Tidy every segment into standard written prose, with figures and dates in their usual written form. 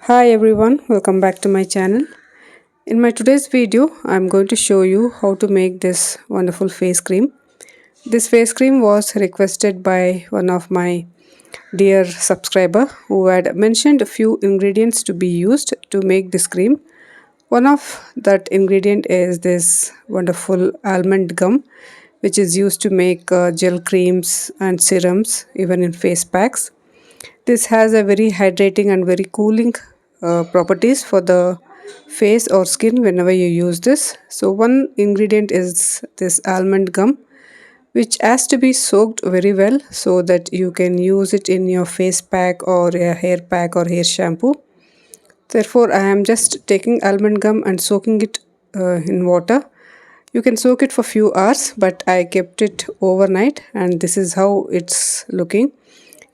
Hi everyone, welcome back to my channel. In my today's video, I'm going to show you how to make this wonderful face cream. This face cream was requested by one of my dear subscriber who had mentioned a few ingredients to be used to make this cream. One of that ingredient is this wonderful almond gum, which is used to make gel creams and serums, even in face packs. This has a very hydrating and very cooling properties for the face or skin whenever you use this. So one ingredient is this almond gum, which has to be soaked very well so that you can use it in your face pack or a hair pack or hair shampoo. Therefore, I am just taking almond gum and soaking it in water. You can soak it for few hours, but I kept it overnight and this is how it's looking.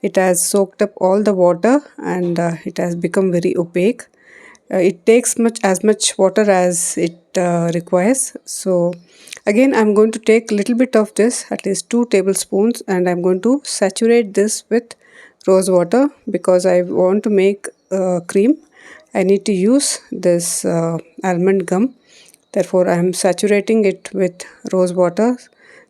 It has soaked up all the water and it has become very opaque. It takes much water as it requires. So again, I'm going to take a little bit of this, at least 2 tablespoons, and I'm going to saturate this with rose water because I want to make cream. I need to use this almond gum. Therefore, I am saturating it with rose water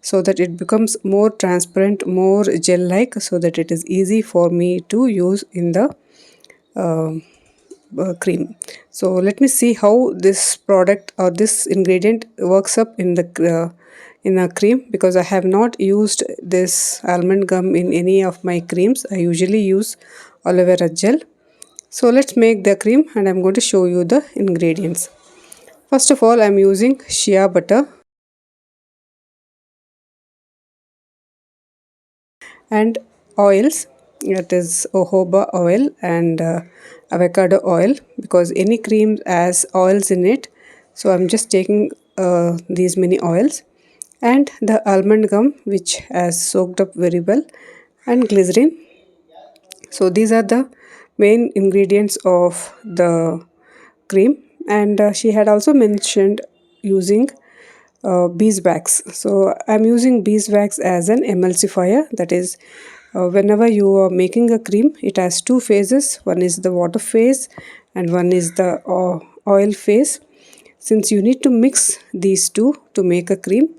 so that it becomes more transparent, more gel-like, so that it is easy for me to use in the uh, cream. So let me see how this product or this ingredient works up in a cream, because I have not used this almond gum in any of my creams. I usually use aloe vera gel. So let's make the cream and I'm going to show you the ingredients. First of all, I'm using shea butter and oils. That is jojoba oil and avacado oil, because any cream has oils in it. So I'm just taking these many oils, and the almond gum, which has soaked up very well, and glycerin. So these are the main ingredients of the cream. And she had also mentioned using beeswax. So I'm using beeswax as an emulsifier. That is, whenever you are making a cream, it has two phases. One is the water phase and one is the oil phase. Since you need to mix these two to make a cream,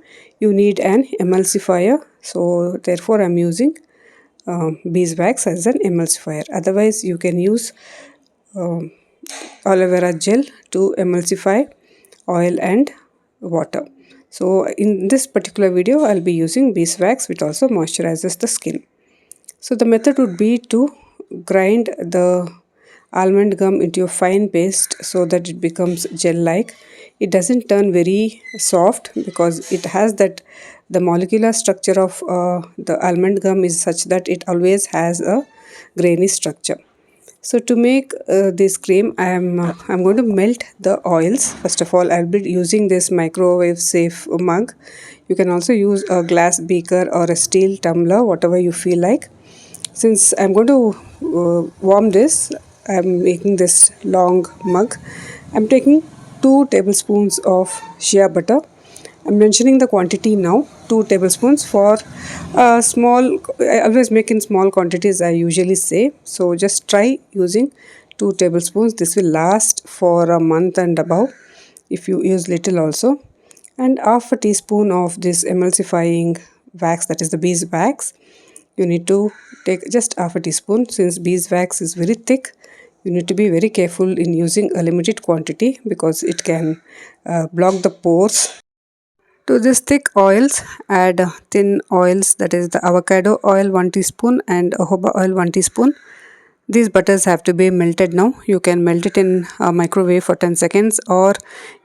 you need an emulsifier. So therefore I'm using beeswax as an emulsifier. Otherwise you can use um, aloe vera gel to emulsify oil and water. So in this particular video I'll be using beeswax, which also moisturizes the skin. So the method would be to grind the almond gum into a fine paste so that it becomes gel like. It doesn't turn very soft because it has that the molecular structure of the almond gum is such that it always has a grainy structure. So to make this cream, I'm going to melt the oils. First of all, I'll be using this microwave safe mug. You can also use a glass beaker or a steel tumbler, whatever you feel like. Since I'm going to warm this, I'm making this long mug. I'm taking 2 tablespoons of shea butter. I'm mentioning the quantity now, 2 tablespoons for small. I always make in small quantities, I usually say. So just try using 2 tablespoons. This will last for a month and above if you use little also. And half a teaspoon of this emulsifying wax, that is the beeswax. You need to take just half a teaspoon. Since beeswax is very thick, you need to be very careful in using a limited quantity because it can block the pores. To this thick oils, add thin oils, that is the avocado oil 1 teaspoon and jojoba oil 1 teaspoon. These butters have to be melted now. You can melt it in a microwave for 10 seconds or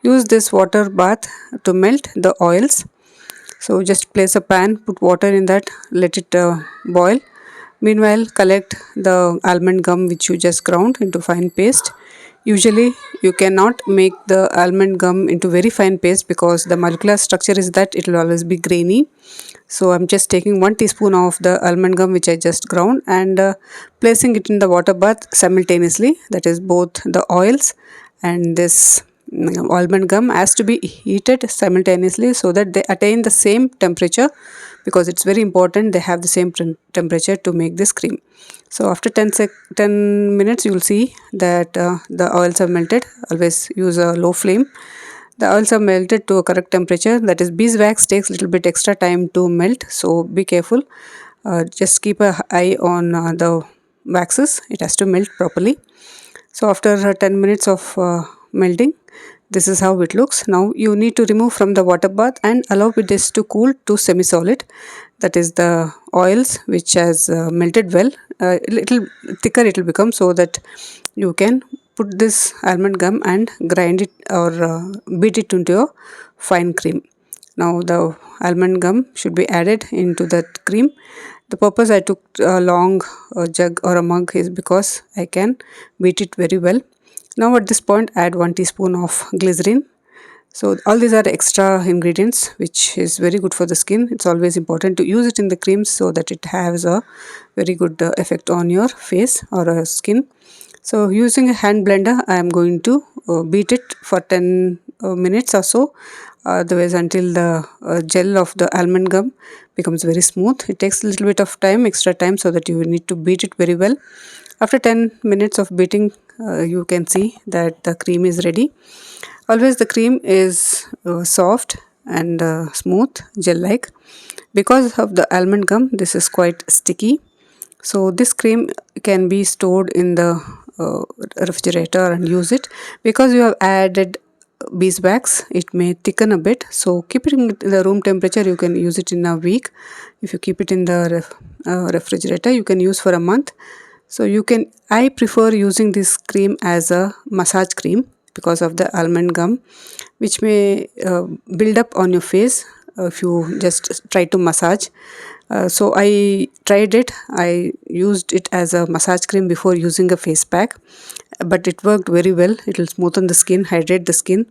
use this water bath to melt the oils. So just place a pan, put water in that, let it boil. Meanwhile, collect the almond gum which you just ground into fine paste. Usually, you cannot make the almond gum into very fine paste because the molecular structure is that it will always be grainy. So I'm just taking 1 teaspoon of the almond gum which I just ground and placing it in the water bath simultaneously. That is, both the oils and this almond gum has to be heated simultaneously so that they attain the same temperature because it's very important they have the same temperature to make this cream. So after 10 minutes, you will see that the oils have melted. Always use a low flame. The oils are melted to a correct temperature. That is, beeswax takes a little bit extra time to melt, so be careful. Just keep an eye on the waxes. It has to melt properly. So after 10 minutes of melting, this is how it looks. Now you need to remove from the water bath and allow this to cool to semi-solid. That is the oils which has melted well. A little thicker it will become, so that you can put this almond gum and grind it or beat it into a fine cream. Now the almond gum should be added into that cream. The purpose I took a long jug or a mug is because I can beat it very well. Now at this point add 1 teaspoon of glycerin. So all these are extra ingredients which is very good for the skin. It's always important to use it in the creams so that it has a very good effect on your face or skin. So using a hand blender, I am going to beat it for 10 minutes or so, otherwise until the gel of the almond gum becomes very smooth. It takes a little bit of time, extra time, so that you need to beat it very well. After 10 minutes of beating, you can see that the cream is ready. Always the cream is soft and smooth, gel-like. Because of the almond gum, this is quite sticky. So this cream can be stored in the refrigerator and use it. Because you have added beeswax, it may thicken a bit. So keep it in the room temperature. You can use it in a week. If you keep it in the refrigerator, you can use for a month. So I prefer using this cream as a massage cream because of the almond gum, which may build up on your face if you just try to massage. So I tried it. I used it as a massage cream before using a face pack, but it worked very well. It will smoothen the skin, hydrate the skin.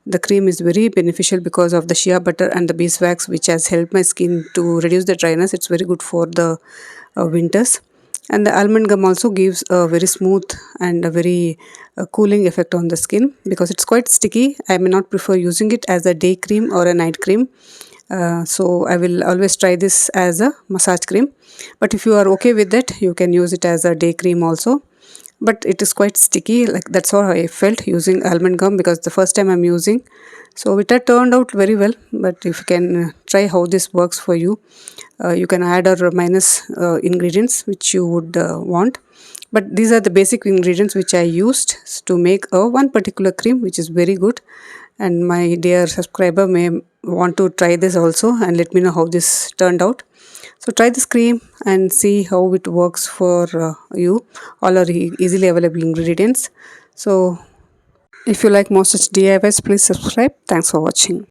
The cream is very beneficial because of the shea butter and the beeswax, which has helped my skin to reduce the dryness. It's very good for the winters. And the almond gum also gives a very smooth and a very cooling effect on the skin because it's quite sticky. I may not prefer using it as a day cream or a night cream. So I will always try this as a massage cream. But if you are okay with it, you can use it as a day cream also. But it is quite sticky. Like that's how I felt using almond gum because the first time I'm using. So it had turned out very well. But if you can try how this works for you, you can add or minus ingredients which you would want. But these are the basic ingredients which I used to make one particular cream which is very good. And my dear subscriber may want to try this also and let me know how this turned out. So try this cream and see how it works for you. All are easily available ingredients. So if you like more such DIYs, please subscribe. Thanks for watching.